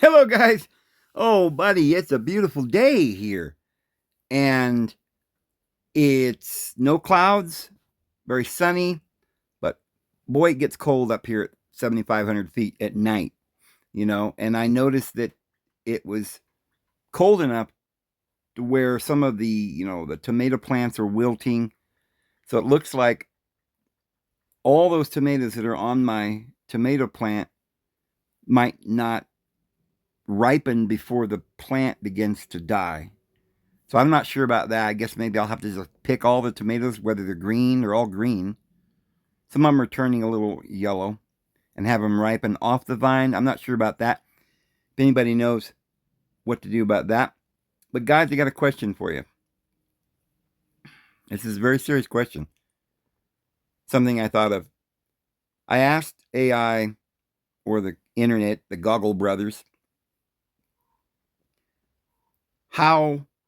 Hello, guys. Oh, buddy, it's a beautiful day here. And it's no clouds, very sunny, but boy, it gets cold up here at 7,500 feet at night, And I noticed that it was cold enough to where some of the tomato plants are wilting. So it looks like all those tomatoes that are on my tomato plant might not ripen before the plant begins to die. So I'm not sure about that. I guess maybe I'll have to just pick all the tomatoes, whether they're green, they're all green. Some of them are turning a little yellow and have them ripen off the vine. I'm not sure about that. If anybody knows what to do about that. But guys, I got a question for you. This is a very serious question. Something I thought of. I asked AI or the internet, the Goggle brothers,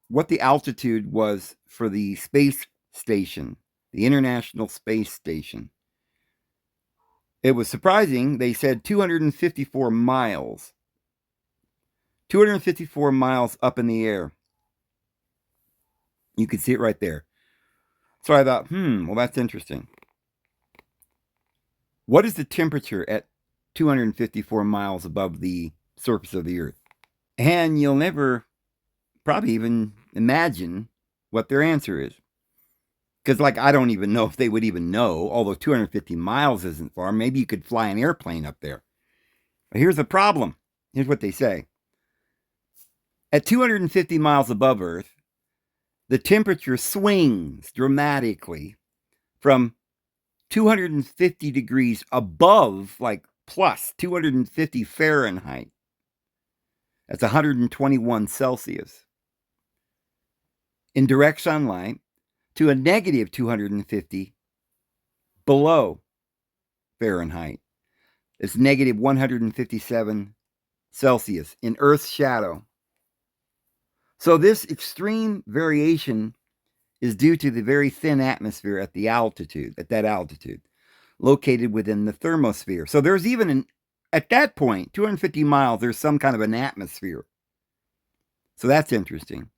what the altitude was for the space station, the International Space Station. It was surprising. They said 254 miles. 254 miles up in the air. You could see it right there. So I thought, well, that's interesting. What is the temperature at 254 miles above the surface of the Earth? And you'll never probably even imagine what their answer is. Because, I don't even know if they would even know, although 250 miles isn't far. Maybe you could fly an airplane up there. But here's the problem. Here's what they say. At 250 miles above Earth, the temperature swings dramatically from 250 degrees above, like plus 250 Fahrenheit. That's 121 Celsius. In direct sunlight to a negative 250 below Fahrenheit. It's negative 157 Celsius in Earth's shadow. So this extreme variation is due to the very thin atmosphere at that altitude, located within the thermosphere. So there's even at that point, 250 miles, there's some kind of an atmosphere. So that's interesting.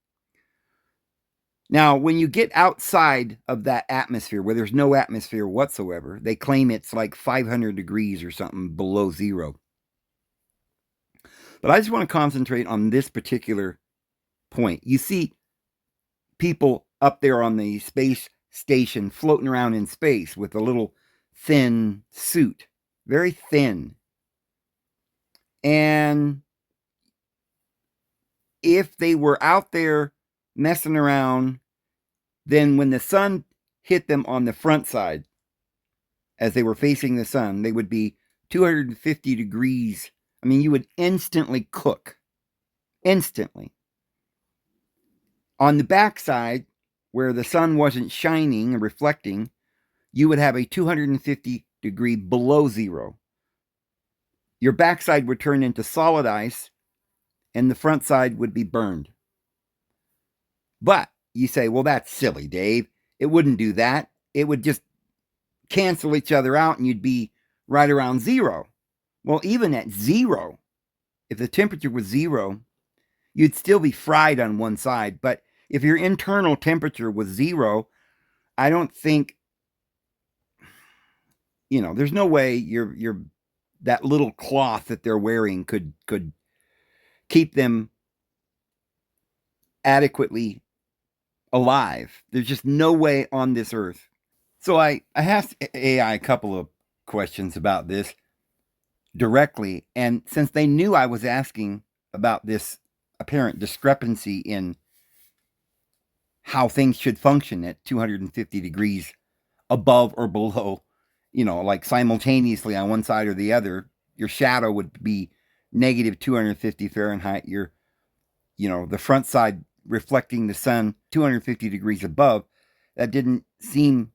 Now, when you get outside of that atmosphere, where there's no atmosphere whatsoever, they claim it's like 500 degrees or something below zero. But I just want to concentrate on this particular point. You see people up there on the space station floating around in space with a little thin suit, very thin. And if they were out there messing around, then when the sun hit them on the front side, as they were facing the sun, they would be 250 degrees. I mean, you would instantly cook. Instantly. On the backside, where the sun wasn't shining and reflecting, you would have a 250 degree below zero. Your backside would turn into solid ice, and the front side would be burned. But you say, well, that's silly, Dave. It wouldn't do that. It would just cancel each other out, and you'd be right around zero. Well, even at zero, if the temperature was zero, you'd still be fried on one side. But if your internal temperature was zero, I don't think, there's no way your that little cloth that they're wearing could keep them adequately alive. There's just no way on this earth. So I asked AI a couple of questions about this directly, and since they knew I was asking about this apparent discrepancy in how things should function at 250 degrees above or below, like simultaneously on one side or the other, your shadow would be negative 250 Fahrenheit. The front side reflecting the sun 250 degrees above. That didn't seem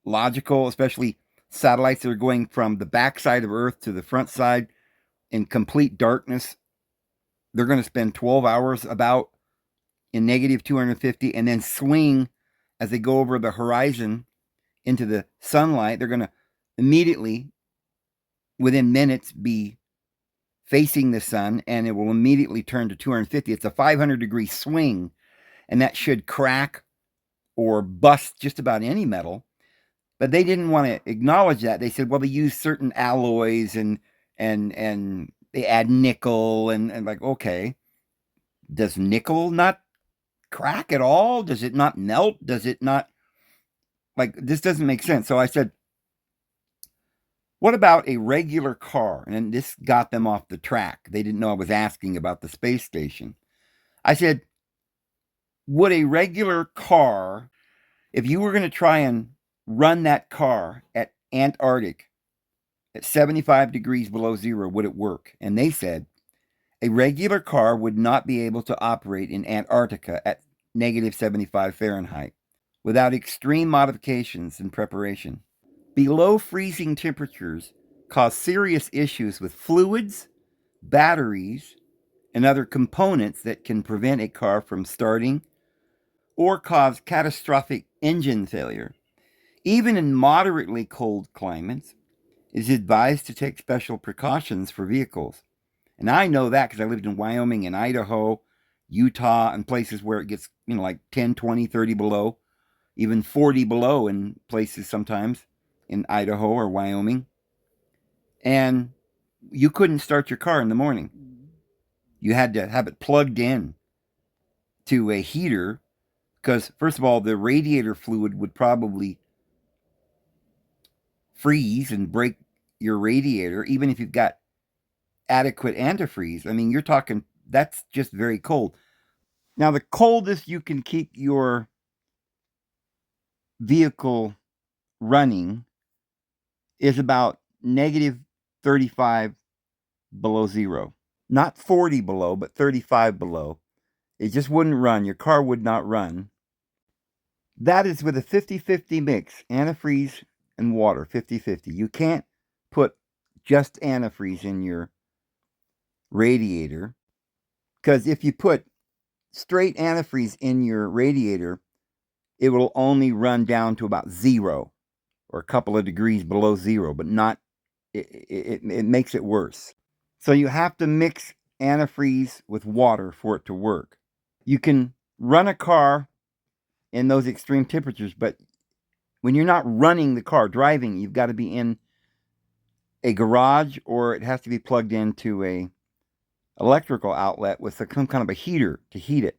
logical, especially satellites that are going from the backside of Earth to the front side in complete darkness. They're going to spend 12 hours about in negative 250 and then swing as they go over the horizon into the sunlight. They're going to immediately, within minutes, be facing the sun, and it will immediately turn to 250. It's a 500-degree swing, and that should crack or bust just about any metal. But they didn't want to acknowledge that. They said, well, they use certain alloys and they add nickel and like, okay, does nickel not crack at all? Does it not melt? Does it not, like, this doesn't make sense. So I said, what about a regular car? And this got them off the track. They didn't know I was asking about the space station. I said, would a regular car, if you were going to try and run that car at Antarctic at 75 degrees below zero, would it work? And they said, a regular car would not be able to operate in Antarctica at negative 75 Fahrenheit without extreme modifications and preparation. Below freezing temperatures cause serious issues with fluids, batteries, and other components that can prevent a car from starting or cause catastrophic engine failure. Even in moderately cold climates, it is advised to take special precautions for vehicles. And I know that because I lived in Wyoming and Idaho, Utah, and places where it gets, like 10, 20, 30 below, even 40 below in places sometimes in Idaho or Wyoming. And you couldn't start your car in the morning. You had to have it plugged in to a heater because, first of all, the radiator fluid would probably freeze and break your radiator, even if you've got adequate antifreeze. I mean, you're talking, that's just very cold. Now, the coldest you can keep your vehicle running is about negative 35 below zero. Not 40 below, but 35 below. It just wouldn't run. Your car would not run. That is with a 50-50 mix, antifreeze and water, 50-50. You can't put just antifreeze in your radiator because if you put straight antifreeze in your radiator, it will only run down to about zero or a couple of degrees below zero, but not, it makes it worse. So you have to mix antifreeze with water for it to work. You can run a car in those extreme temperatures, but when you're not running the car, driving, you've got to be in a garage or it has to be plugged into a electrical outlet with some kind of a heater to heat it.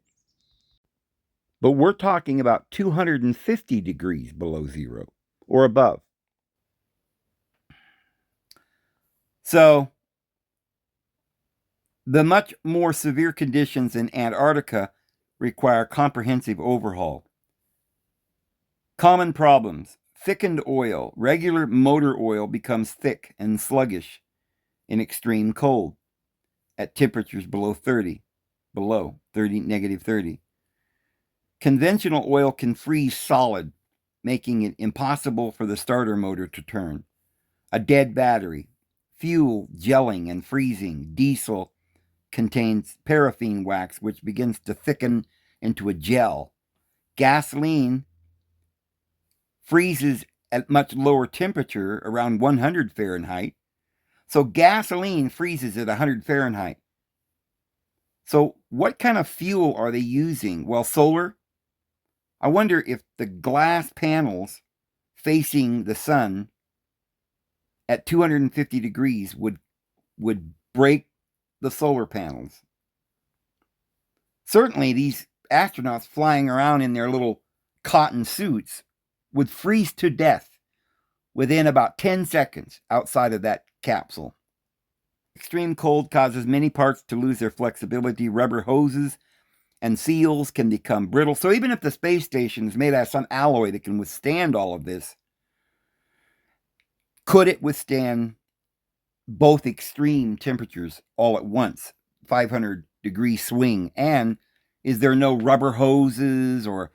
But we're talking about 250 degrees below zero or above. So the much more severe conditions in Antarctica require comprehensive overhaul. Common problems: thickened oil. Regular motor oil becomes thick and sluggish in extreme cold at temperatures below negative 30. Conventional oil can freeze solid, making it impossible for the starter motor to turn. A dead battery. Fuel gelling and freezing. Diesel contains paraffin wax, which begins to thicken into a gel. Gasoline freezes at much lower temperature, around 100 Fahrenheit. So gasoline freezes at 100 Fahrenheit. So what kind of fuel are they using? Well, solar. I wonder if the glass panels facing the sun at 250 degrees would break the solar panels. Certainly, these astronauts flying around in their little cotton suits would freeze to death within about 10 seconds outside of that capsule. Extreme cold causes many parts to lose their flexibility. Rubber hoses and seals can become brittle. So even if the space station is made out of some alloy that can withstand all of this, could it withstand both extreme temperatures all at once, 500-degree swing? And is there no rubber hoses or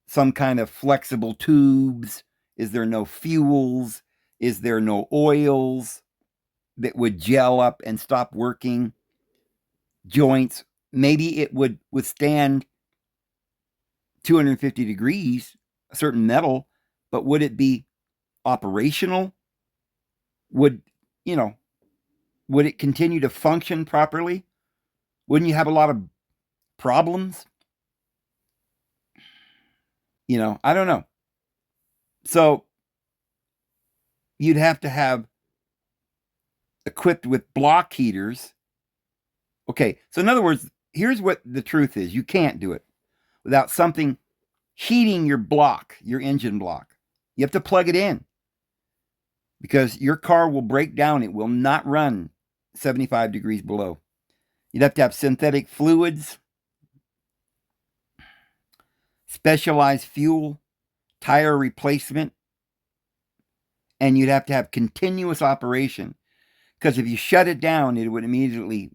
some kind of flexible tubes? Is there no fuels? Is there no oils that would gel up and stop working? Joints? Maybe it would withstand 250 degrees, a certain metal, but would it be operational? Would, would it continue to function properly? Wouldn't you have a lot of problems? I don't know. So you'd have to have equipped with block heaters. Okay, so in other words, here's what the truth is. You can't do it without something heating your block, your engine block. You have to plug it in because your car will break down. It will not run 75 degrees below. You'd have to have synthetic fluids, specialized fuel, tire replacement, and you'd have to have continuous operation because if you shut it down, it would immediately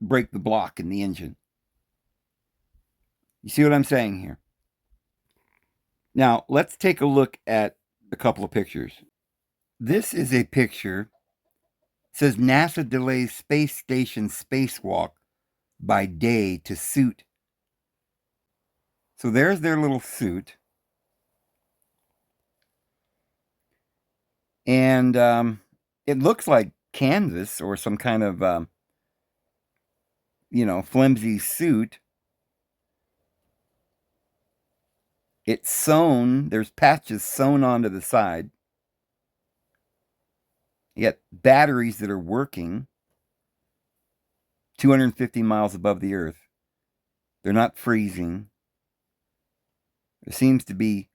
break the block in the engine. You see what I'm saying here? Now, let's take a look at a couple of pictures. This is a picture. It says NASA delays space station spacewalk by day to suit. So there's their little suit. And it looks like canvas or some kind of, flimsy suit. It's sewn. There's patches sewn onto the side. You got batteries that are working 250 miles above the Earth. They're not freezing. There seems to be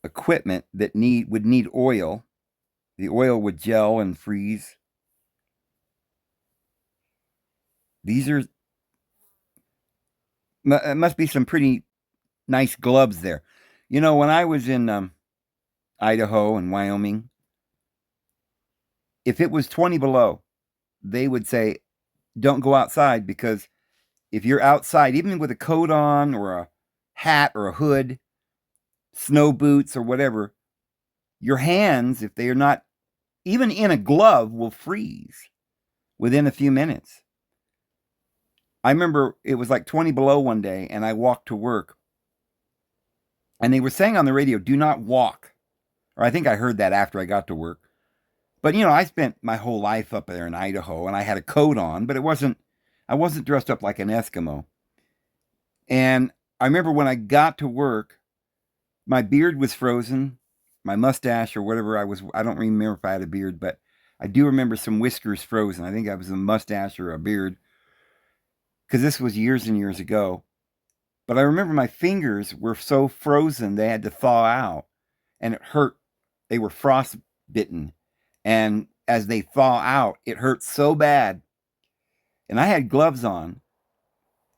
equipment that would need oil. The oil would gel and freeze. These are, it must be some pretty nice gloves there. When I was in Idaho and Wyoming, if it was 20 below, they would say, don't go outside because if you're outside, even with a coat on or a hat or a hood, snow boots or whatever, your hands, if they are not even in a glove, will freeze within a few minutes. I remember it was like 20 below one day and I walked to work and they were saying on the radio, do not walk. Or I think I heard that after I got to work. But, I spent my whole life up there in Idaho and I had a coat on, but I wasn't dressed up like an Eskimo. And I remember when I got to work, my beard was frozen, my mustache or whatever I don't remember if I had a beard, but I do remember some whiskers frozen. I think I was a mustache or a beard because this was years and years ago. But I remember my fingers were so frozen they had to thaw out and it hurt. They were frostbitten. And as they thaw out, it hurt so bad. And I had gloves on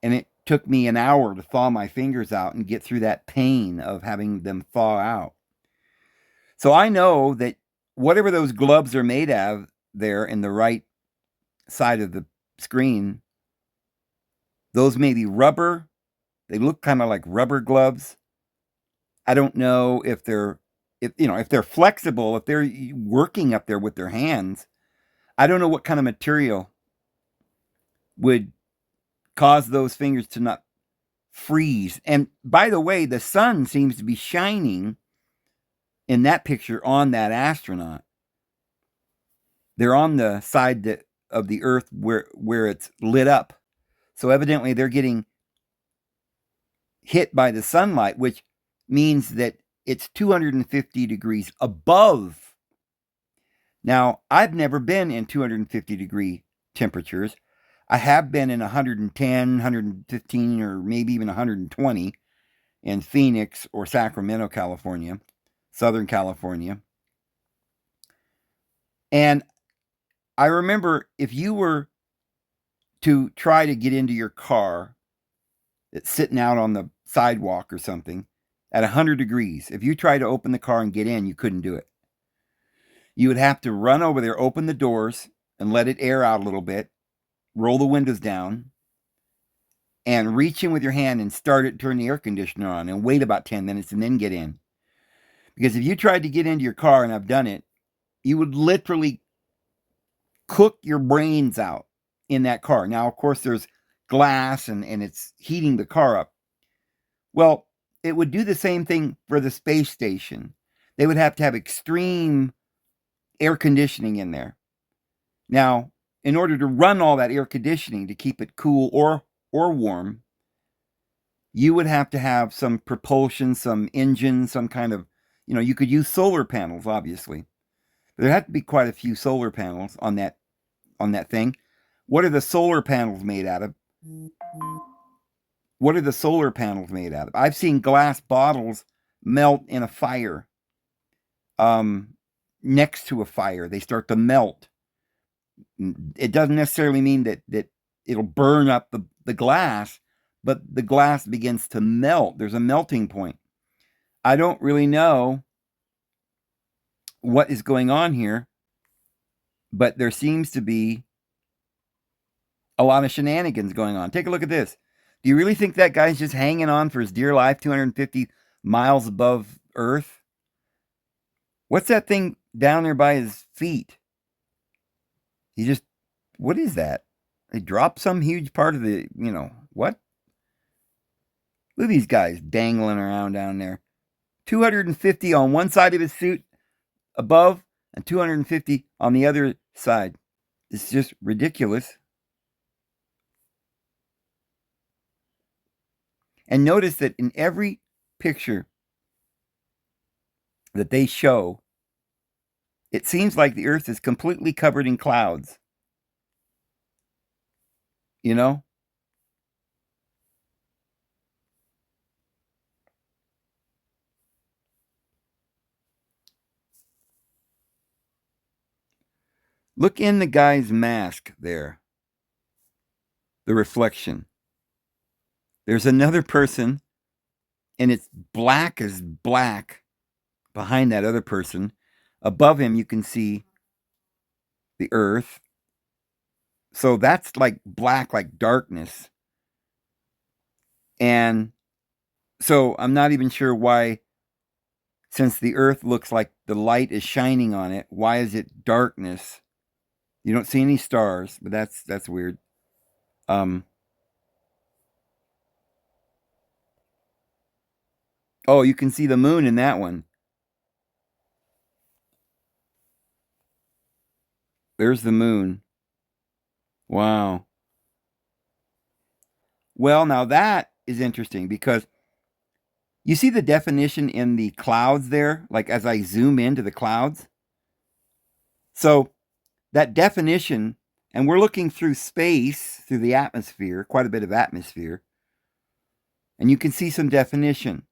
and it took me an hour to thaw my fingers out and get through that pain of having them thaw out. So I know that whatever those gloves are made of there in the right side of the screen, those may be rubber. They look kind of like rubber gloves. I don't know if they're flexible, if they're working up there with their hands. I don't know what kind of material would cause those fingers to not freeze. And by the way, the sun seems to be shining in that picture on that astronaut. They're on the side of the Earth where it's lit up. So evidently they're getting hit by the sunlight, which means that it's 250 degrees above. Now, I've never been in 250 degree temperatures. I have been in 110, 115, or maybe even 120 in Phoenix or Sacramento, California, Southern California. And I remember if you were to try to get into your car that's sitting out on the sidewalk or something at 100 degrees, if you tried to open the car and get in, you couldn't do it. You would have to run over there, open the doors, and let it air out a little bit, roll the windows down, and reach in with your hand and turn the air conditioner on, and wait about 10 minutes and then get in. Because if you tried to get into your car, and I've done it, you would literally cook your brains out in that car. Now, of course, there's glass and it's heating the car up. Well, it would do the same thing for the space station. They would have to have extreme air conditioning in there. Now, in order to run all that air conditioning to keep it cool or warm, you would have to have some propulsion, some engine, some kind of, you could use solar panels, obviously. There had to be quite a few solar panels on that thing. What are the solar panels made out of? What are the solar panels made out of? I've seen glass bottles melt in a fire. Next to a fire, they start to melt. It doesn't necessarily mean that it'll burn up the glass, but the glass begins to melt. There's a melting point. I don't really know what is going on here, but there seems to be a lot of shenanigans going on. Take a look at this. Do you really think that guy's just hanging on for his dear life 250 miles above Earth? What's that thing down there by his feet? What is that? They dropped some huge part of the, what? Look at these guys dangling around down there. 250 on one side of his suit above and 250 on the other side. It's just ridiculous. And notice that in every picture that they show, it seems like the Earth is completely covered in clouds. You know? Look in the guy's mask there. The reflection. There's another person, and it's black as black behind that other person. Above him, you can see the Earth. So that's like black, like darkness. And so I'm not even sure why, since the Earth looks like the light is shining on it, why is it darkness? You don't see any stars, but that's weird. Oh, you can see the moon in that one. There's the moon. Wow. Well, now that is interesting because you see the definition in the clouds there, like as I zoom into the clouds. So that definition, and we're looking through space, through the atmosphere, quite a bit of atmosphere, and you can see some definition,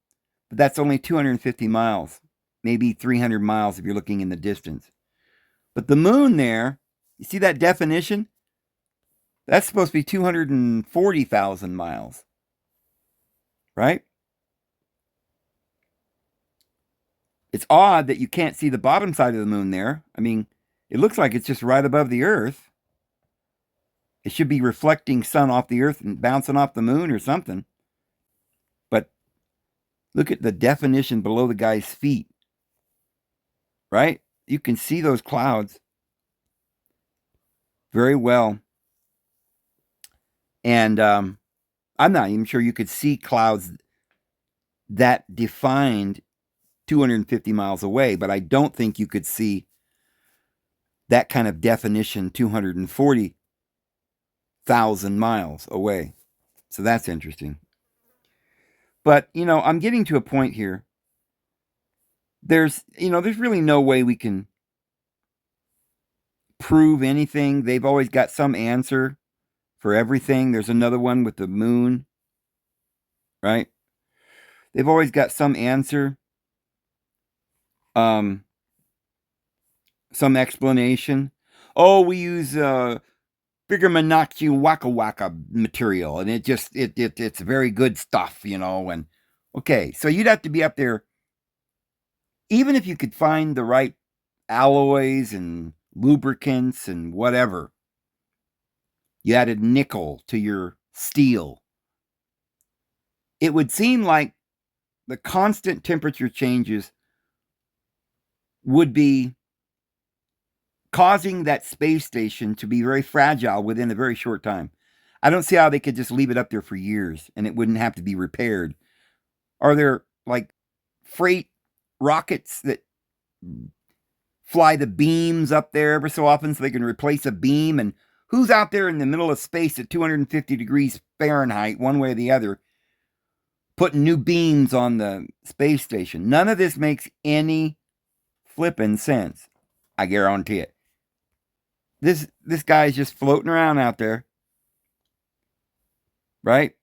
but that's only 250 miles, maybe 300 miles if you're looking in the distance. But the moon there, you see that definition? That's supposed to be 240,000 miles, right? It's odd that you can't see the bottom side of the moon there. I mean, it looks like it's just right above the Earth. It should be reflecting sun off the Earth and bouncing off the moon or something. But look at the definition below the guy's feet, right? You can see those clouds very well. And I'm not even sure you could see clouds that defined 250 miles away, but I don't think you could see that kind of definition 240,000 miles away. So that's interesting. But, I'm getting to a point here. There's really no way we can prove anything. They've always got some answer for everything. There's another one with the moon, right? They've always got some answer, some explanation. Oh, we use Fibonacci Waka Waka material, and it's very good stuff, and okay, so you'd have to be up there, even if you could find the right alloys and lubricants and whatever. You added nickel to your steel. It would seem like the constant temperature changes would be causing that space station to be very fragile within a very short time. I don't see how they could just leave it up there for years and it wouldn't have to be repaired. Are there like freight rockets that fly the beams up there every so often so they can replace a beam. And who's out there in the middle of space at 250 degrees Fahrenheit, one way or the other, putting new beams on the space station? None of this makes any flipping sense. I guarantee it. This guy's just floating around out there, right?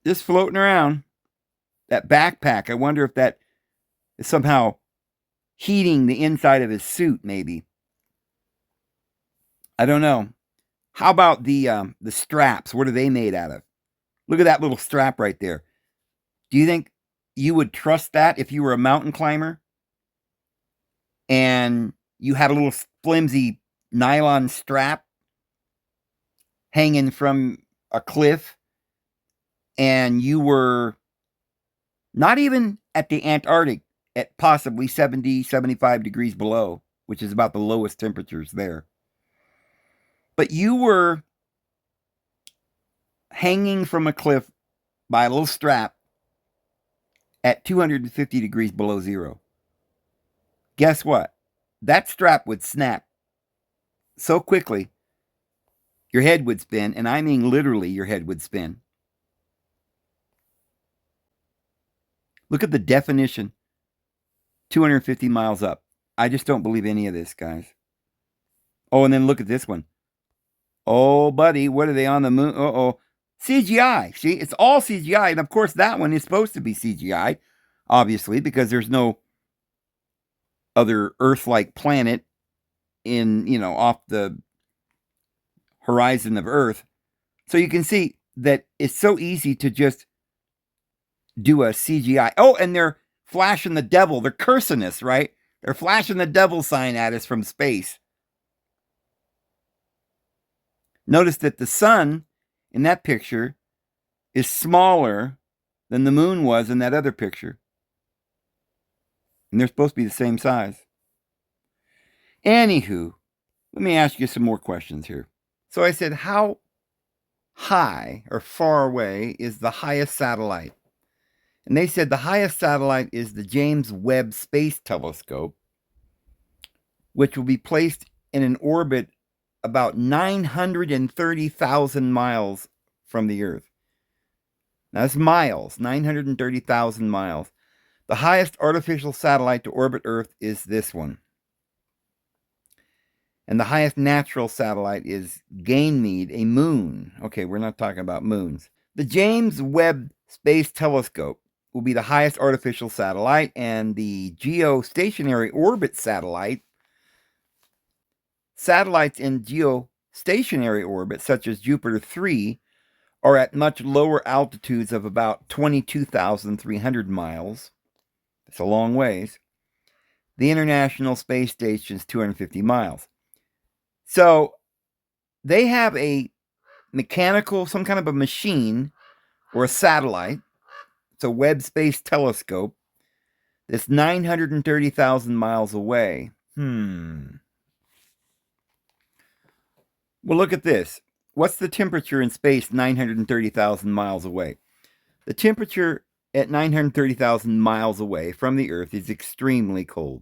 Just floating around. That backpack, I wonder if that is somehow heating the inside of his suit, maybe. I don't know. How about the straps? What are they made out of? Look at that little strap right there. Do you think you would trust that if you were a mountain climber and you had a little flimsy nylon strap hanging from a cliff and you were not even at the Antarctic at possibly 70, 75 degrees below, which is about the lowest temperatures there. But you were hanging from a cliff by a little strap at 250 degrees below zero. Guess what? That strap would snap so quickly, your head would spin, and I mean literally your head would spin. Look at the definition. 250 miles up. I just don't believe any of this, guys. Oh, and then look at this one. Oh, buddy, what are they on the moon? Uh-oh. CGI. See, it's all CGI. And of course, that one is supposed to be CGI, obviously, because there's no other Earth-like planet off the horizon of Earth. So you can see that it's so easy to just do a CGI. Oh, and they're flashing the devil. They're cursing us, right? They're flashing the devil sign at us from space. Notice that the sun in that picture is smaller than the moon was in that other picture. And they're supposed to be the same size. Anywho, let me ask you some more questions here. So I said, how high or far away is the highest satellite? And they said the highest satellite is the James Webb Space Telescope, which will be placed in an orbit about 930,000 miles from the Earth. Now, that's miles, 930,000 miles. The highest artificial satellite to orbit Earth is this one. And the highest natural satellite is Ganymede, a moon. Okay, we're not talking about moons. The James Webb Space Telescope will be the highest artificial satellite, and the geostationary orbit satellite. Satellites in geostationary orbit, such as Jupiter 3, are at much lower altitudes of about 22,300 miles. It's a long ways. The International Space Station is 250 miles. So they have a mechanical, some kind of a machine or a satellite. It's a Webb Space Telescope that's 930,000 miles away. Well, look at this. What's the temperature in space 930,000 miles away? The temperature at 930,000 miles away from the Earth is extremely cold,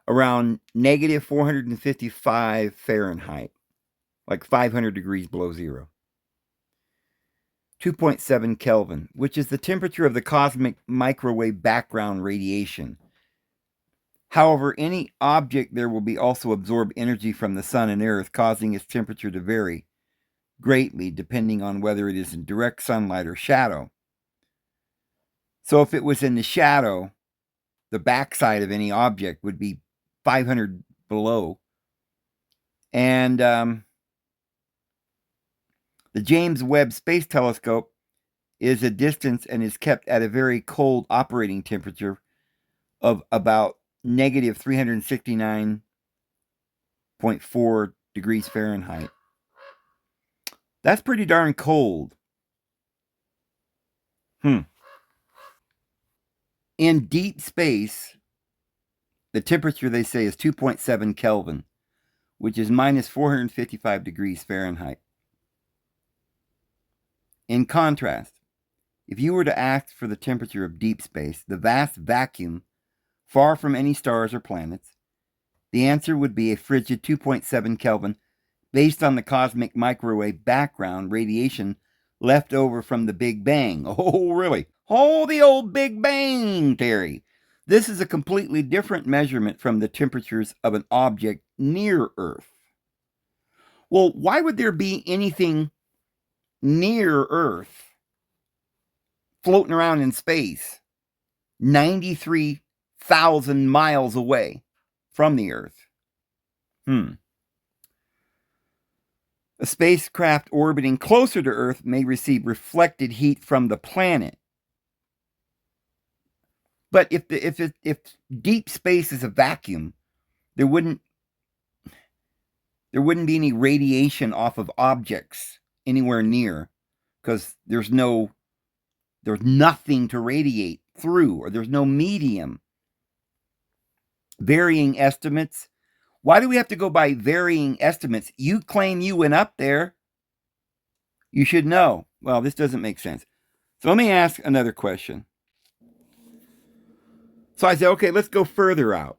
around negative 455 Fahrenheit, like 500 degrees below zero. 2.7 Kelvin, which is the temperature of the cosmic microwave background radiation. However, any object there will be also absorb energy from the sun and earth, causing its temperature to vary greatly depending on whether it is in direct sunlight or shadow. So if it was in the shadow, the backside of any object would be 500 below. And the James Webb Space Telescope is a distance and is kept at a very cold operating temperature of about negative 369.4 degrees Fahrenheit. That's pretty darn cold. In deep space, the temperature, they say, is 2.7 Kelvin, which is minus 455 degrees Fahrenheit. In contrast, if you were to ask for the temperature of deep space, the vast vacuum far from any stars or planets? The answer would be a frigid 2.7 Kelvin, based on the cosmic microwave background radiation left over from the Big Bang. Oh, really? Oh, the old Big Bang, Terry. This is a completely different measurement from the temperatures of an object near Earth. Well, why would there be anything near Earth floating around in space 93,000 miles away from the Earth? A spacecraft orbiting closer to Earth may receive reflected heat from the planet. But if deep space is a vacuum, there wouldn't be any radiation off of objects anywhere near, because there's nothing to radiate through, or there's no medium. Varying estimates. Why do we have to go by varying estimates? You claim you went up there. You should know. Well, this doesn't make sense. So let me ask another question. So I said, okay, let's go further out.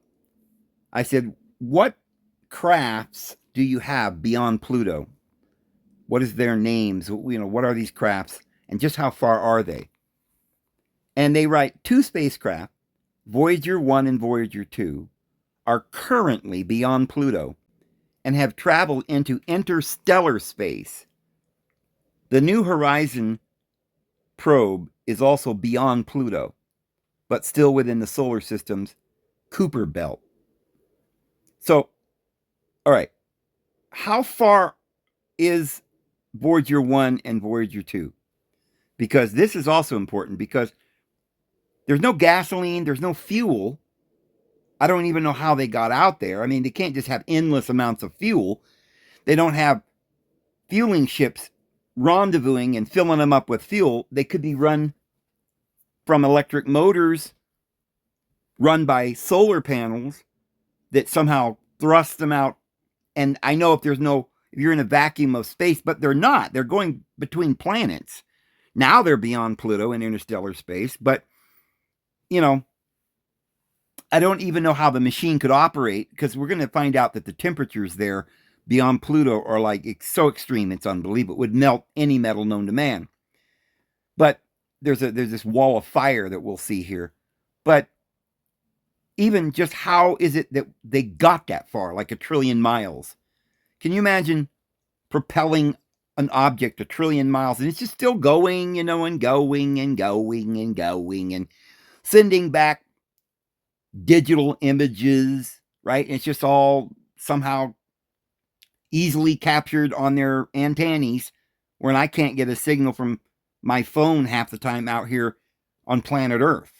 I said, what crafts do you have beyond Pluto? What is their names? What are these crafts? And just how far are they? And they write 2 spacecraft, Voyager 1 and Voyager 2, are currently beyond Pluto and have traveled into interstellar space. The New Horizon probe is also beyond Pluto, but still within the solar system's Kuiper belt. So, all right, how far is Voyager 1 and Voyager 2? Because this is also important, because there's no gasoline, there's no fuel. I don't even know how they got out there. I mean, they can't just have endless amounts of fuel. They don't have fueling ships rendezvousing and filling them up with fuel. They could be run from electric motors run by solar panels that somehow thrust them out. And I know if you're in a vacuum of space, but they're not. They're going between planets. Now they're beyond Pluto in interstellar space, but, I don't even know how the machine could operate, because we're going to find out that the temperatures there beyond Pluto are so extreme, it's unbelievable. It would melt any metal known to man. But there's this wall of fire that we'll see here. But even just how is it that they got that far, like 1 trillion miles? Can you imagine propelling an object 1 trillion miles and it's just still going, and going and going and going and sending back digital images, right? And it's just all somehow easily captured on their antennas, when I can't get a signal from my phone half the time out here on planet Earth.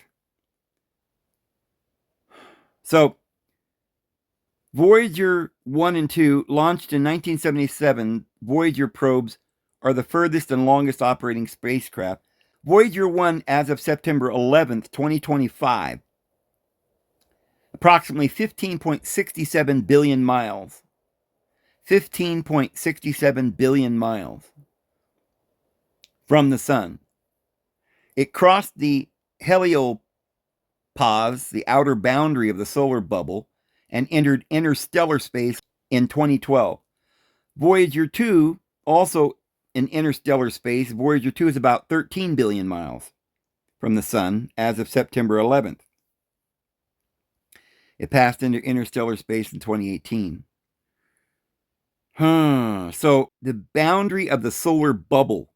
So, Voyager 1 and 2, launched in 1977, Voyager probes are the furthest and longest operating spacecraft. Voyager 1, as of September 11th, 2025, approximately 15.67 billion miles. 15.67 billion miles from the sun. It crossed the heliopause, the outer boundary of the solar bubble, and entered interstellar space in 2012. Voyager 2, also in interstellar space, Voyager 2 is about 13 billion miles from the sun as of September 11th. It passed into interstellar space in 2018. So the boundary of the solar bubble.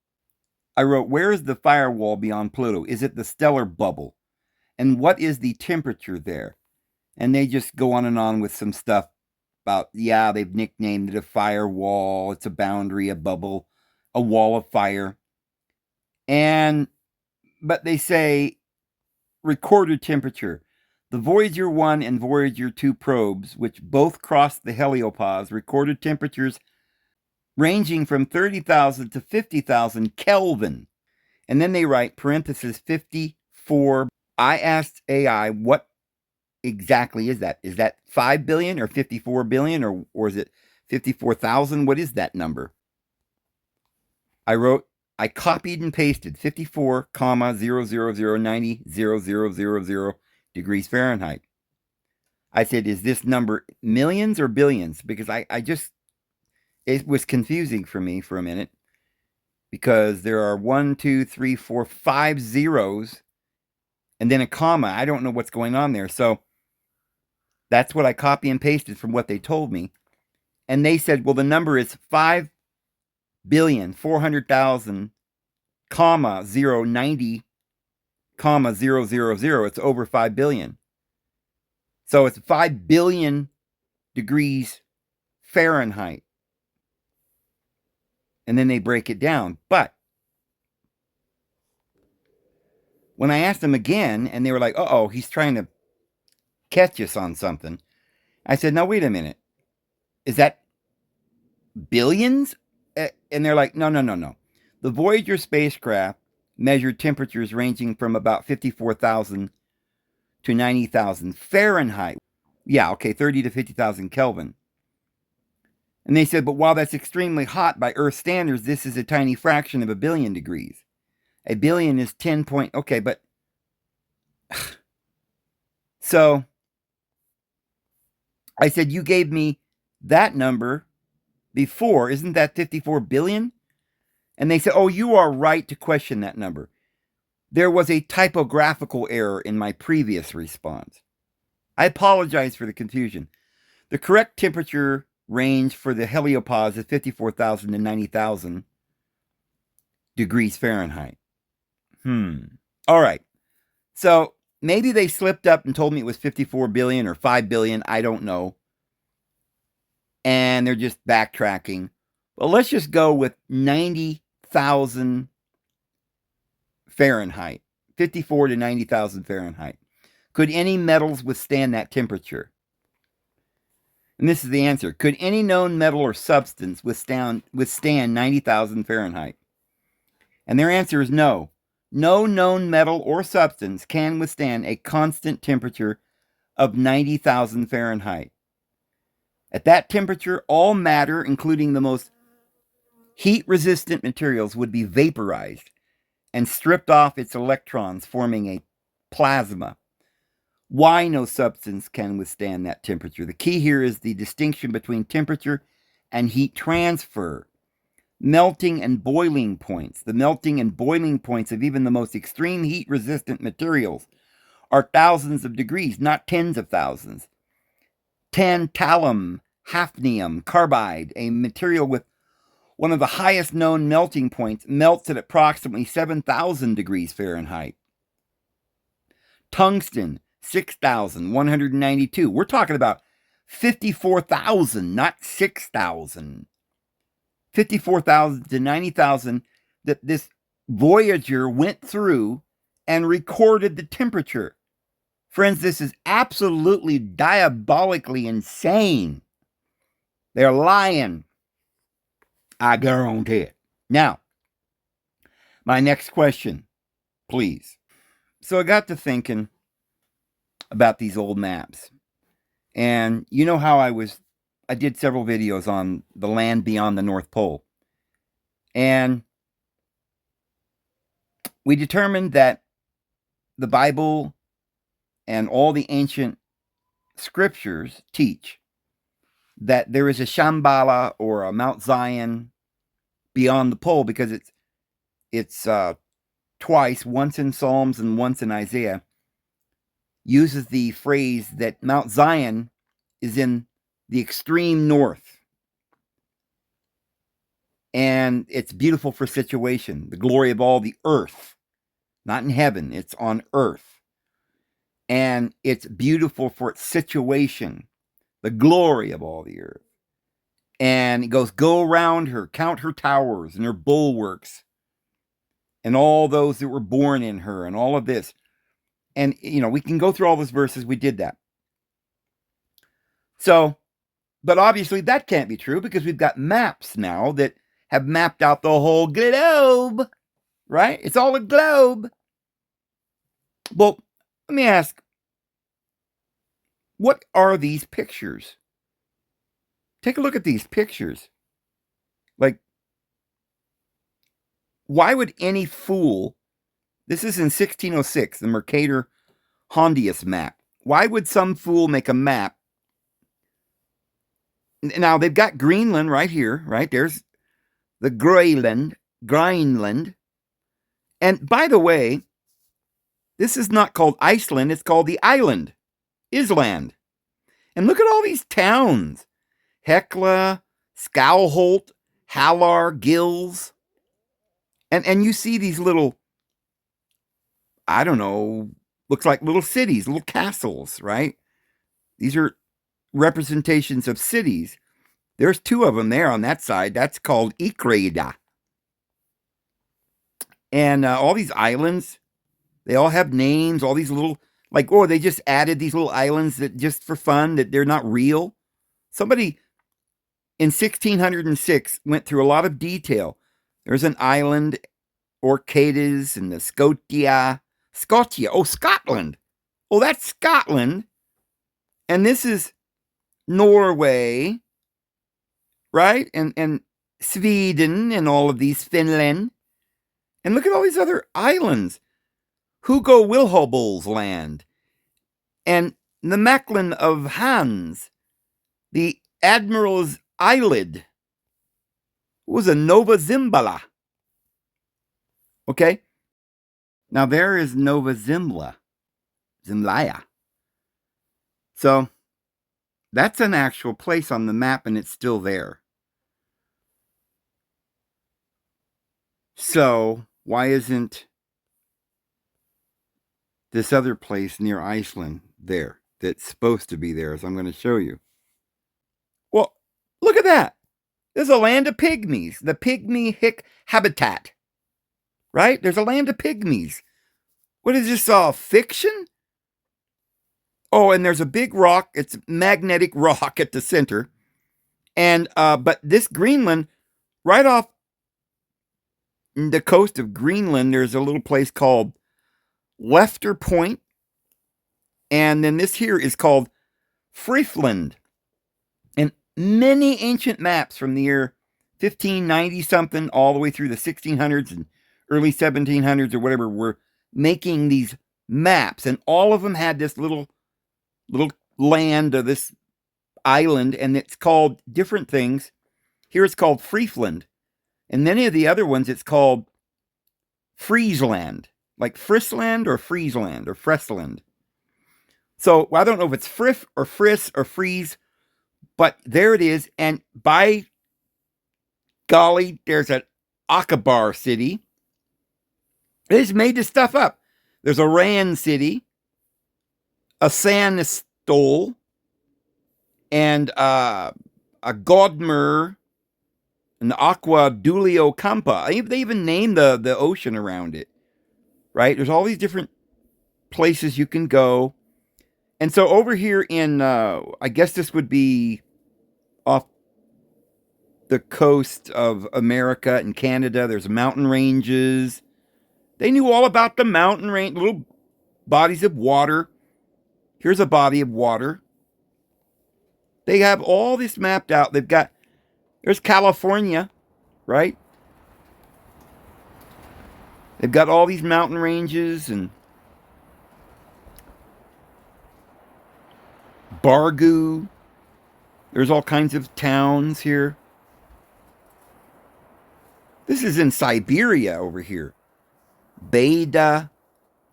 I wrote, where is the firewall beyond Pluto? Is it the stellar bubble? And what is the temperature there? And they just go on with some stuff about, they've nicknamed it a firewall. It's a boundary, a bubble, a wall of fire. But they say recorded temperature. The Voyager 1 and Voyager 2 probes, which both crossed the heliopause, recorded temperatures ranging from 30,000 to 50,000 Kelvin. And then they write, parenthesis, 54. I asked AI, what exactly is that? Is that 5 billion or 54 billion, or is it 54,000? What is that number? I copied and pasted 54, 00090 0000 degrees Fahrenheit. I said, is this number millions or billions? Because it was confusing for me for a minute because there are 1, 2, 3, 4, 5 zeros and then a comma. I don't know what's going on there. So that's what I copy and pasted from what they told me. And they said, well, the number is 5,400,000, comma, 090, comma, 000. It's over 5 billion. So it's 5 billion degrees Fahrenheit. And then they break it down. But when I asked them again, and they were like, uh-oh, he's trying to catch us on something. I said, now, wait a minute. Is that billions? And they're like, no. The Voyager spacecraft measured temperatures ranging from about 54,000 to 90,000 Fahrenheit. Yeah, okay, 30 to 50,000 Kelvin. And they said, but while that's extremely hot by Earth standards, this is a tiny fraction of a billion degrees. A billion is 10 point... Okay, but... So, I said, you gave me that number before. Isn't that 54 billion? And they said, oh, you are right to question that number. There was a typographical error in my previous response. I apologize for the confusion. The correct temperature range for the heliopause is 54,000 to 90,000 degrees Fahrenheit. All right. So maybe they slipped up and told me it was 54 billion or 5 billion. I don't know. And they're just backtracking. Well, let's just go with 90,000 Fahrenheit. 54 to 90,000 Fahrenheit. Could any metals withstand that temperature? And this is the answer. Could any known metal or substance withstand 90,000 Fahrenheit? And their answer is no. No known metal or substance can withstand a constant temperature of 90,000 Fahrenheit. At that temperature, all matter, including the most heat-resistant materials, would be vaporized and stripped off its electrons, forming a plasma. Why no substance can withstand that temperature? The key here is the distinction between temperature and heat transfer. Melting and boiling points. The melting and boiling points of even the most extreme heat-resistant materials are thousands of degrees, not tens of thousands. Tantalum hafnium carbide, a material with one of the highest known melting points, melts at approximately 7,000 degrees Fahrenheit. Tungsten, 6,192. We're talking about 54,000, not 6,000. 54,000 to 90,000 that this Voyager went through and recorded the temperature. Friends, this is absolutely diabolically insane. They're lying. I guarantee it. Now, my next question, please. So I got to thinking about these old maps. And you know how I did several videos on the land beyond the North Pole. And we determined that the Bible and all the ancient scriptures teach that there is a Shambhala or a Mount Zion beyond the pole, because it's twice, once in Psalms and once in Isaiah, uses the phrase that Mount Zion is in the extreme north. And it's beautiful for situation, the glory of all the earth. Not in heaven, it's on earth. And it's beautiful for its situation, the glory of all the earth. And it goes, go around her, count her towers and her bulwarks, and all those that were born in her, and all of this. And, we can go through all those verses. We did that. So, but obviously that can't be true, because we've got maps now that have mapped out the whole globe, right? It's all a globe. Well, let me ask, what are these pictures? Take a look at these pictures. Like, why would any fool... This is in 1606, the Mercator Hondius map. why would some fool make a map? Now, they've got Greenland right here, right? There's the Greenland. And by the way, this is not called Iceland, it's called the island, Island. And look at all these towns. Hekla, Skálholt, Halar, Gills. And you see these little, I don't know, looks like little cities, little castles, right? These are representations of cities. There's two of them there on that side. That's called Ikreda. And all these islands, they all have names, all these little, like, oh, they just added these little islands that just for fun, that they're not real. Somebody in 1606 went through a lot of detail. There's an island, Orcades, and the Scotia. Oh, Scotland. Oh, that's Scotland. And this is Norway, right? And Sweden and all of these, Finland. And look at all these other islands. Hugo Wilhelm's land. And the Macklin of Hans. The Admiral's Eyelid. Was a Nova Zembla. Okay? Now there is Nova Zembla. Zemlya. So that's an actual place on the map, and it's still there. So why isn't this other place near Iceland there that's supposed to be there, as I'm going to show you? Well, look at that. There's a land of pygmies, the Pygmy Hick habitat, right? There's a land of pygmies. What is this, all fiction? Oh, and there's a big rock. It's magnetic rock at the center. And, but this Greenland, right off the coast of Greenland, there's a little place called Lefter Point. And then this here is called Friesland. And many ancient maps from the year 1590 something all the way through the 1600s and early 1700s or whatever were making these maps. And all of them had this little land of this island, and it's called different things. Here it's called Friesland. And many of the other ones, it's called Friesland, like Friesland or Friesland or Friesland. So I don't know if it's Frith or Friss or Fries, but there it is. And by golly, there's an Aqabar city. They just made this stuff up. There's a Ran city, a Sanistol, and a Godmer, and the Aqua Dulio Campa. They even named the ocean around it, right? There's all these different places you can go. And so over here in, I guess this would be off the coast of America and Canada, there's mountain ranges. They knew all about the mountain range, little bodies of water. Here's a body of water. They have all this mapped out. There's California, right? They've got all these mountain ranges and Bargu. There's all kinds of towns here. This is in Siberia over here. Beda,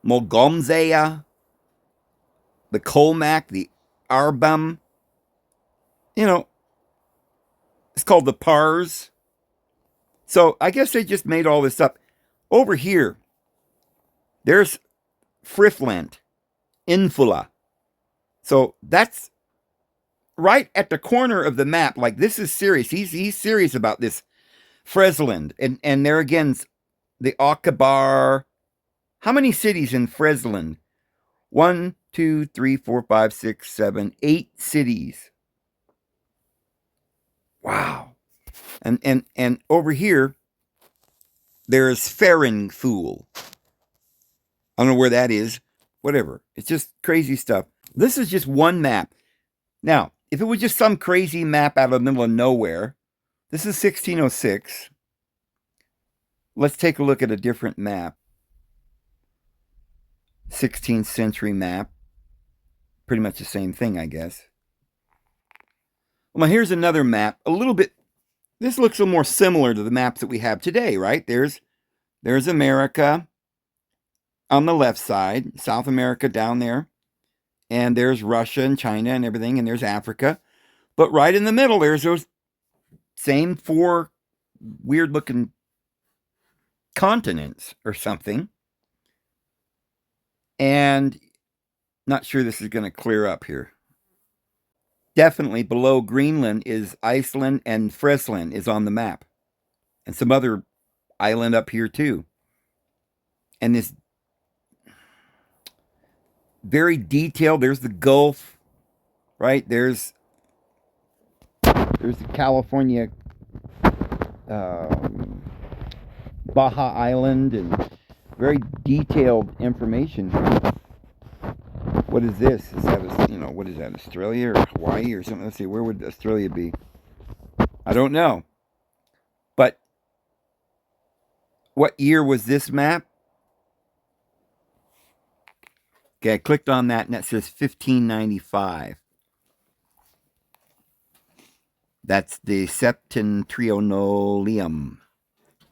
Mogomzea, the Kolmak, the Arbam. You know, it's called the Pars. So I guess they just made all this up. Over here, there's Friesland, Infula. So that's right at the corner of the map. Like, this is serious. He's serious about this Friesland. And there again, the Aqabar. How many cities in Friesland? 1, 2, 3, 4, 5, 6, 7, 8 cities. Wow. And over here, there's Ferinfool. I don't know where that is. Whatever. It's just crazy stuff. This is just one map. Now, if it was just some crazy map out of the middle of nowhere, this is 1606. Let's take a look at a different map. 16th century map. pretty much the same thing, I guess. Well, here's another map. A little bit, this looks a little more similar to the maps that we have today, right? There's America on the left side, South America down there, and there's Russia and China and everything, and there's Africa. But right in the middle, there's those same four weird-looking continents or something. And not sure this is going to clear up here. Definitely below Greenland is Iceland, and Friesland is on the map. And some other island up here too. And this very detailed, there's the Gulf, right? There's the California Baja Island, and very detailed information here. What is this? Is that, what is that, Australia or Hawaii or something? Let's see, where would Australia be? I don't know. But what year was this map? Okay, I clicked on that and it says 1595. That's the Septentrionalium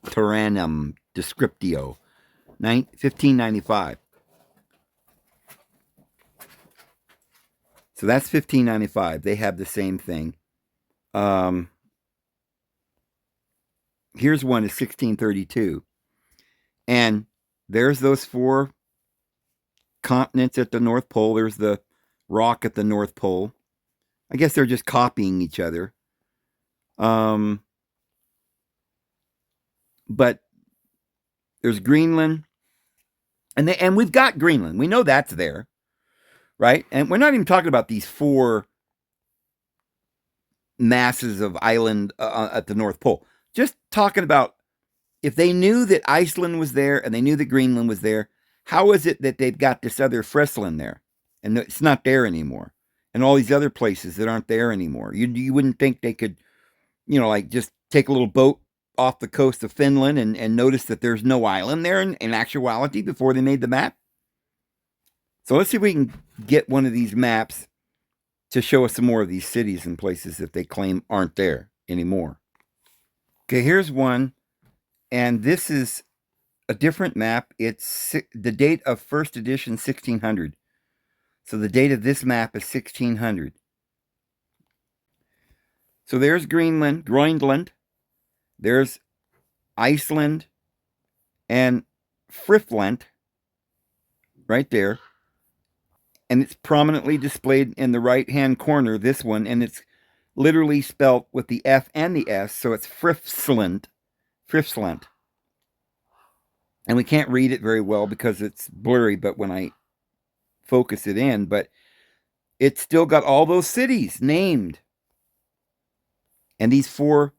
Terranum Descriptio, 1595. So that's 1595. They have the same thing. Here's one is 1632. And there's those four continents at the North Pole. There's the rock at the North Pole. I guess they're just copying each other. But there's Greenland. And we've got Greenland. We know that's there. Right? And we're not even talking about these four masses of island at the North Pole. Just talking about if they knew that Iceland was there and they knew that Greenland was there, how is it that they've got this other Friesland there and it's not there anymore? And all these other places that aren't there anymore. You wouldn't think they could, like just take a little boat off the coast of Finland and notice that there's no island there in actuality before they made the map? So let's see if we can get one of these maps to show us some more of these cities and places that they claim aren't there anymore. Okay, here's one. And this is a different map. It's the date of first edition, 1600. So the date of this map is 1600. So there's Groenland. There's Iceland and Friesland right there. And it's prominently displayed in the right-hand corner, this one, and it's literally spelt with the F and the S, so it's Friesland. And we can't read it very well because it's blurry, but when I focus it in, but it's still got all those cities named. And these four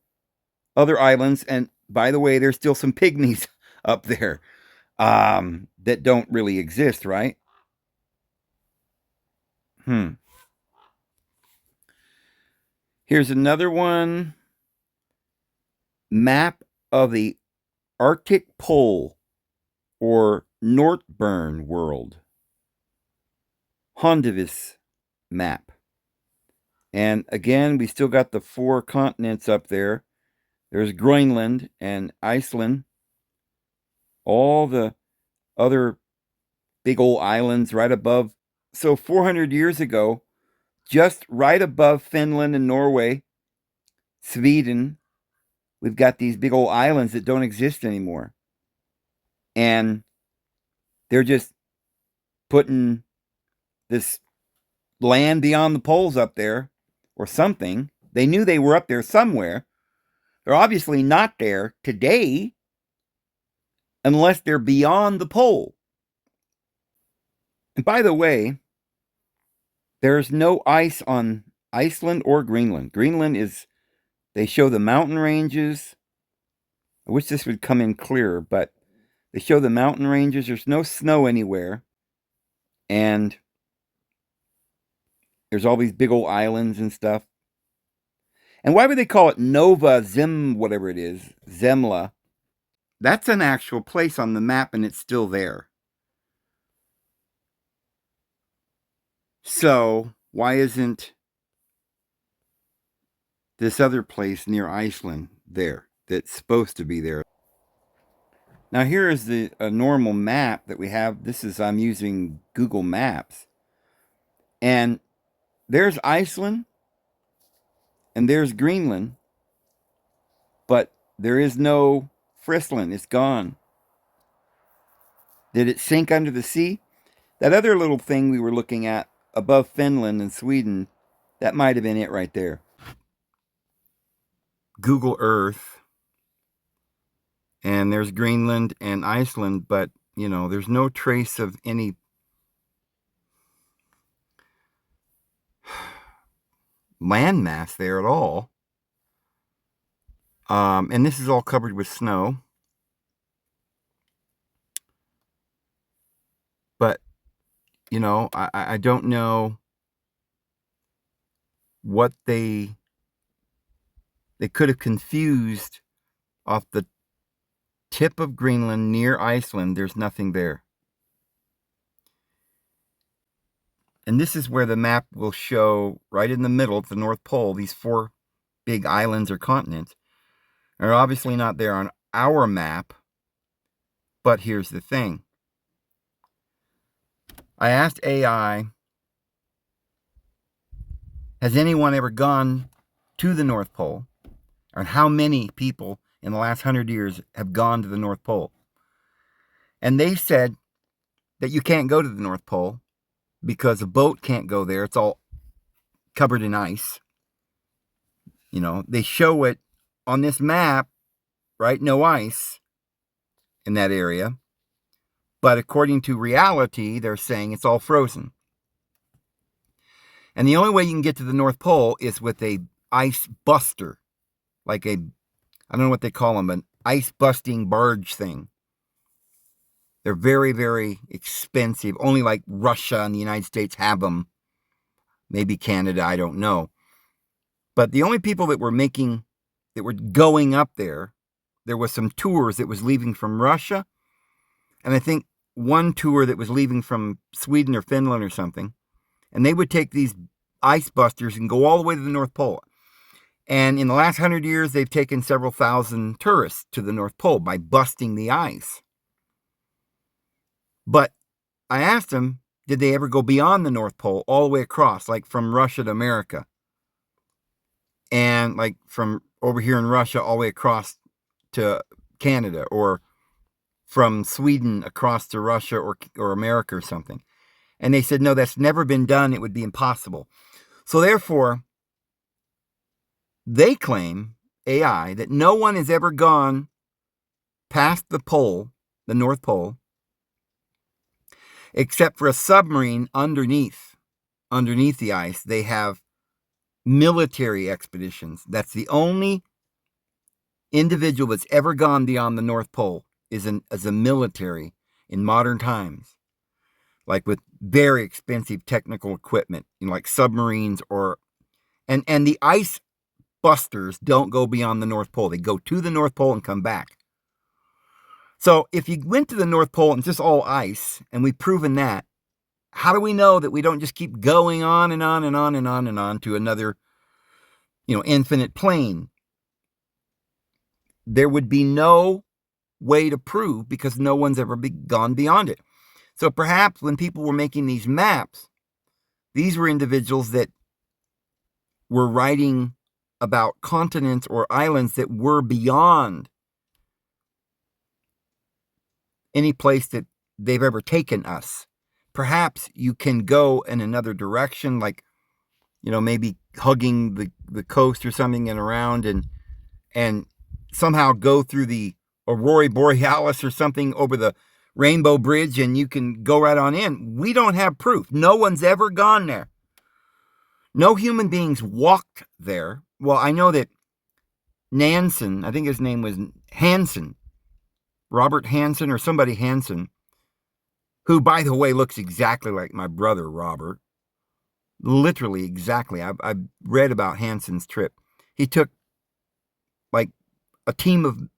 other islands, and by the way, there's still some pygmies up there that don't really exist, right? Here's another one. Map of the Arctic Pole or Nordbern world. Hondivis map. And again, we still got the four continents up there. There's Greenland and Iceland. All the other big old islands right above. So 400 years ago, just right above Finland and Norway, Sweden, we've got these big old islands that don't exist anymore. And they're just putting this land beyond the poles up there or something. They knew they were up there somewhere. They're obviously not there today unless they're beyond the pole. And by the way, there's no ice on Iceland or Greenland. Greenland is, they show the mountain ranges. I wish this would come in clearer, but they show the mountain ranges. There's no snow anywhere. And there's all these big old islands and stuff. And why would they call it Nova whatever it is, Zemla? That's an actual place on the map and it's still there. So why isn't this other place near Iceland there that's supposed to be there? Now here is a normal map that we have. I'm using Google Maps. And there's Iceland and there's Greenland, but there is no Friesland. It's gone. Did it sink under the sea? That other little thing we were looking at above Finland and Sweden, that might have been it right there. Google Earth. And there's Greenland and Iceland, but, there's no trace of any landmass there at all. And this is all covered with snow. But, I don't know what they could have confused off the tip of Greenland near Iceland. There's nothing there. And this is where the map will show right in the middle at the North Pole, these 4 big islands or continents are obviously not there on our map. But here's the thing. I asked AI, has anyone ever gone to the North Pole? Or how many people in the last 100 years have gone to the North Pole? And they said that you can't go to the North Pole because a boat can't go there. It's all covered in ice. They show it on this map, right? No ice in that area. But according to reality, they're saying it's all frozen. And the only way you can get to the North Pole is with a ice buster, like I don't know what they call them, an ice busting barge thing. They're very, very expensive. Only like Russia and the United States have them. Maybe Canada, I don't know. But the only people that were going up there was some tours that was leaving from Russia. And I think one tour that was leaving from Sweden or Finland or something. And they would take these ice busters and go all the way to the North Pole. And in the last 100 years, they've taken several thousand tourists to the North Pole by busting the ice. But I asked them, did they ever go beyond the North Pole all the way across, like from Russia to America? And like from over here in Russia all the way across to Canada, or from Sweden across to Russia or America or something. And they said, no, that's never been done. It would be impossible. So therefore, they claim, AI, that no one has ever gone past the pole, the North Pole, except for a submarine underneath the ice. They have military expeditions. That's the only individual that's ever gone beyond the North Pole as a military in modern times, like with very expensive technical equipment, like submarines and the ice busters don't go beyond the North Pole. They go to the North Pole and come back. So if you went to the North Pole and it's just all ice, and we've proven that, how do we know that we don't just keep going on and on and on and on and on to another, infinite plane? There would be no way to prove because no one's ever gone beyond it. So perhaps when people were making these maps, these were individuals that were writing about continents or islands that were beyond any place that they've ever taken us. Perhaps you can go in another direction, like, maybe hugging the coast or something and around and somehow go through the Aurora Borealis or something over the Rainbow Bridge and you can go right on in. We don't have proof. No one's ever gone there. No human beings walked there. Well, I know that Nansen, I think his name was Hansen, Robert Hansen or somebody Hansen, who, by the way, looks exactly like my brother, Robert. Literally exactly. I've read about Hansen's trip. He took like a team of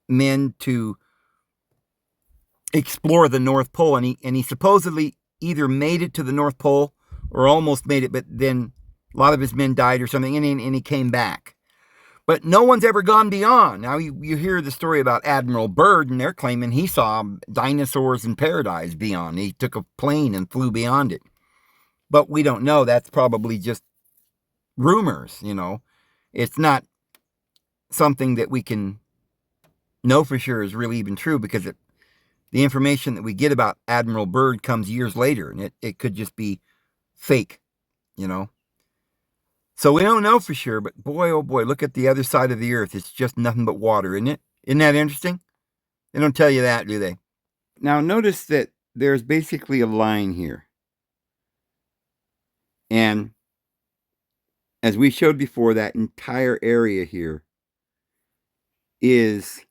men to explore the North Pole, and he supposedly either made it to the North Pole or almost made it, but then a lot of his men died or something, and he came back. But no one's ever gone beyond. Now, you hear the story about Admiral Byrd, and they're claiming he saw dinosaurs in paradise beyond. He took a plane and flew beyond it. But we don't know. That's probably just rumors, you know. It's not something that we can know for sure is really even true, because the information that we get about Admiral Byrd comes years later, and it could just be fake, you know. So we don't know for sure, but boy, oh boy, look at the other side of the earth. It's just nothing but water, isn't it? Isn't that interesting? They don't tell you that, do they? Now notice that there's basically a line here. And as we showed before, that entire area here is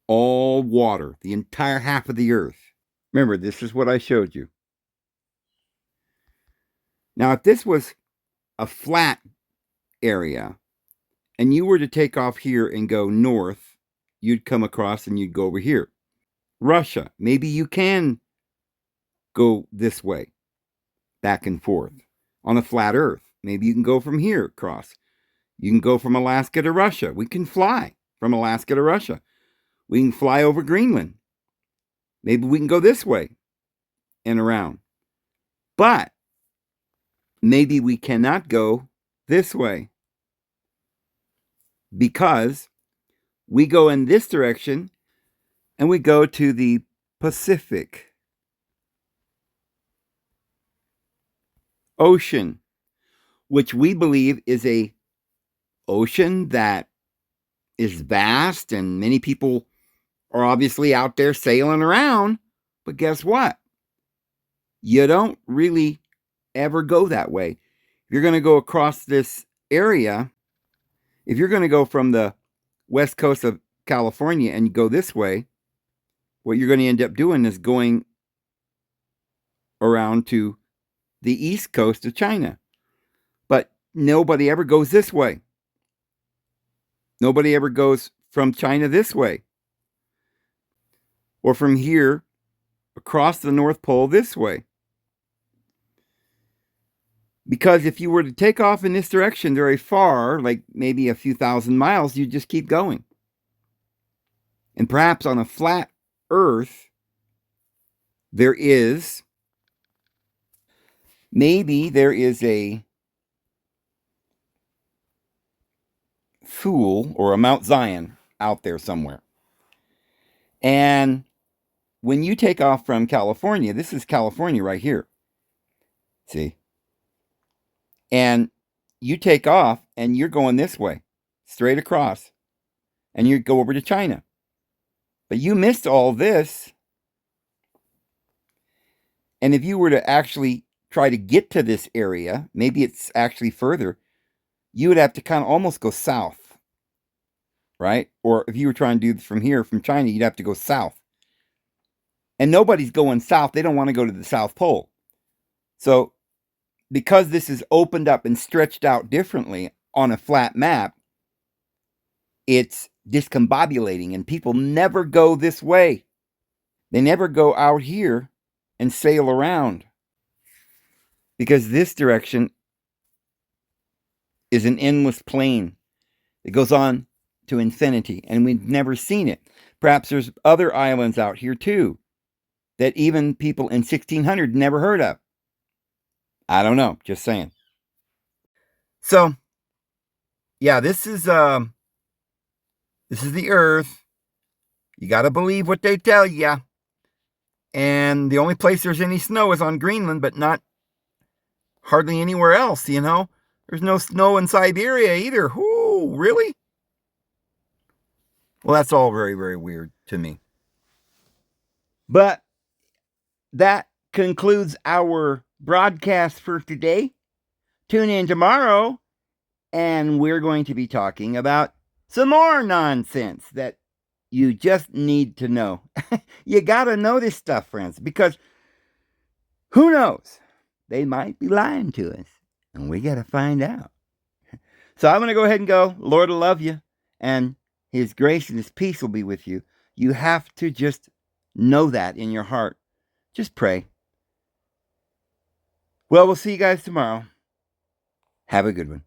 all water, the entire half of the earth. Remember, this is what I showed you. Now, if this was a flat area and you were to take off here and go north, you'd come across and you'd go over here. Russia, maybe you can go this way, back and forth on a flat earth. Maybe you can go from here across. You can go from Alaska to Russia. We can fly from Alaska to Russia. We can fly over Greenland. Maybe we can go this way and around. But maybe we cannot go this way, because we go in this direction and we go to the Pacific Ocean, which we believe is a ocean that is vast, and many people are obviously out there sailing around. But guess what? You don't really ever go that way. If you're going to go across this area, if you're going to go from the west coast of California and go this way, what you're going to end up doing is going around to the east coast of China. But nobody ever goes this way. Nobody ever goes from China this way, or from here across the North Pole this way. Because if you were to take off in this direction very far, like maybe a few thousand miles, you just keep going. And perhaps on a flat earth, maybe there is a Thule or a Mount Zion out there somewhere. And when you take off from California, this is California right here. See? And you take off and you're going this way, straight across, and you go over to China. But you missed all this. And if you were to actually try to get to this area, maybe it's actually further, you would have to kind of almost go south, right? Or if you were trying to do this from here, from China, you'd have to go south. And nobody's going south. They don't want to go to the South Pole. So because this is opened up and stretched out differently on a flat map, it's discombobulating, and people never go this way. They never go out here and sail around, because this direction is an endless plain. It goes on to infinity, and we've never seen it. Perhaps there's other islands out here too that even people in 1600 never heard of. I don't know, just saying. So, yeah, this is the Earth. You got to believe what they tell you. And the only place there's any snow is on Greenland, but not hardly anywhere else, you know. There's no snow in Siberia either. Whoo, really? Well, that's all very, very weird to me. But that concludes our broadcast for today. Tune in tomorrow, and we're going to be talking about some more nonsense that you just need to know. You got to know this stuff, friends, because who knows? They might be lying to us, and we got to find out. So I'm going to go ahead and go. Lord will love you, and His grace and His peace will be with you. You have to just know that in your heart. Just pray. Well, we'll see you guys tomorrow. Have a good one.